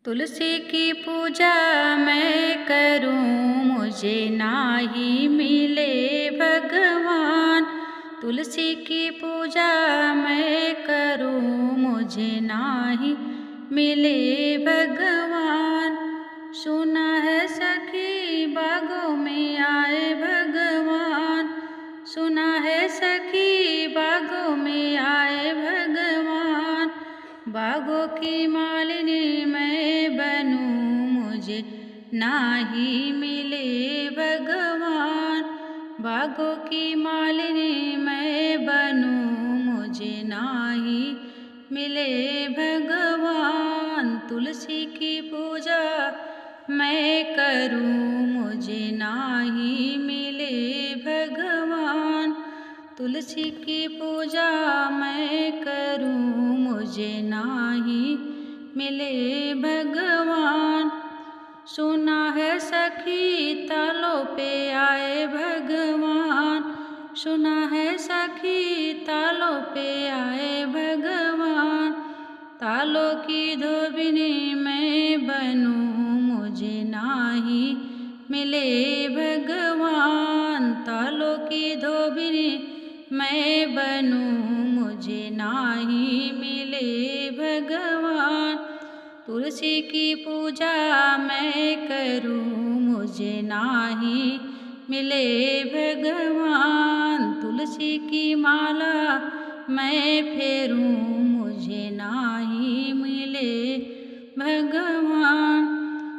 तुलसी की पूजा मैं करूं, मुझे नाही मिले भगवान। तुलसी की पूजा मैं करूं, मुझे नाही मिले भगवान। सुना है सखी बागों में आए भगवान, सुना है सखी बागों में आए भगवान। बागों की मालिनी मैं बनूं, मुझे नाही मिले भगवान। बागों की मालिनी मैं बनूं, मुझे नाही मिले भगवान। तुलसी की पूजा मैं करूं, मुझे नाही मिले भगवान। तुलसी की पूजा मैं करूं, मुझे नाही मिले भगवान। सुना है सखी तालों पे आए भगवान, सुना है सखी तालों पे आए भगवान। तालों की धोबिनी मैं बनूं, मुझे नाही मिले भगवान। तालों की धोबिनी मैं बनूं, मुझे नाही मिले भगवान। तुलसी की पूजा मैं करूं, मुझे नाही मिले भगवान। तुलसी की माला मैं फेरूं, मुझे नाही मिले भगवान।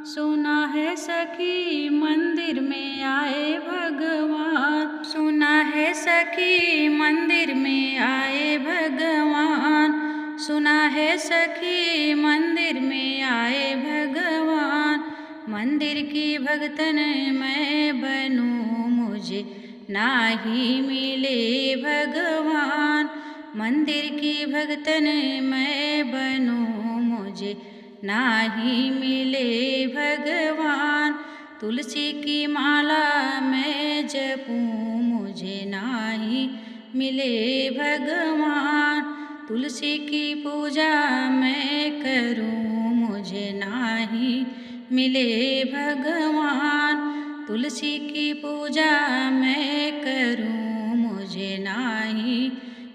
सुना है सखी मंदिर में आए भगवान, सुना है सखी मंदिर में आए भगवान। सुना है सखी मंदिर में आए भगवान। मंदिर की भगतन मैं बनूं, मुझे नाही मिले भगवान। मंदिर की भगतन मैं बनूं, मुझे नाही मिले भगवान। तुलसी की माला मैं जपूं, मुझे नाही मिले भगवान। तुलसी की पूजा मैं करूं, मुझे नाही मिले भगवान। तुलसी की पूजा मैं करूं, मुझे नाही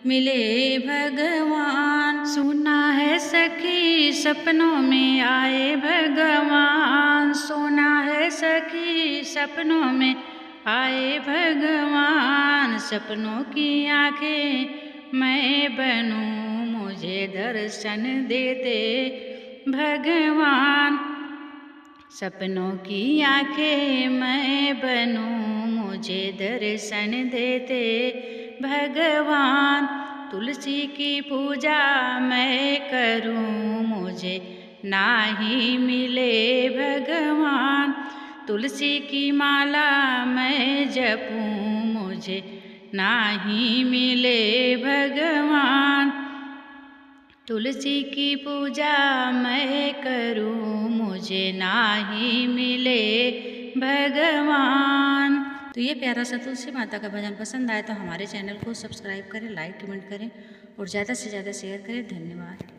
मिले भगवान। सुना है सखी सपनों में आए भगवान, सुना है सखी सपनों में आए भगवान। सपनों की आंखें मैं बनूं, मुझे दर्शन देते भगवान। सपनों की आंखें मैं बनूं, मुझे दर्शन देते भगवान। तुलसी की पूजा मैं करूं, मुझे नाही मिले भगवान। तुलसी की माला मैं जपूं, मुझे नाही मिले भगवान। तुलसी की पूजा मैं करूं, मुझे नाही मिले भगवान। तो ये प्यारा सा तुलसी माता का भजन पसंद आए तो हमारे चैनल को सब्सक्राइब करें, लाइक कमेंट करें और ज़्यादा से ज़्यादा शेयर करें। धन्यवाद।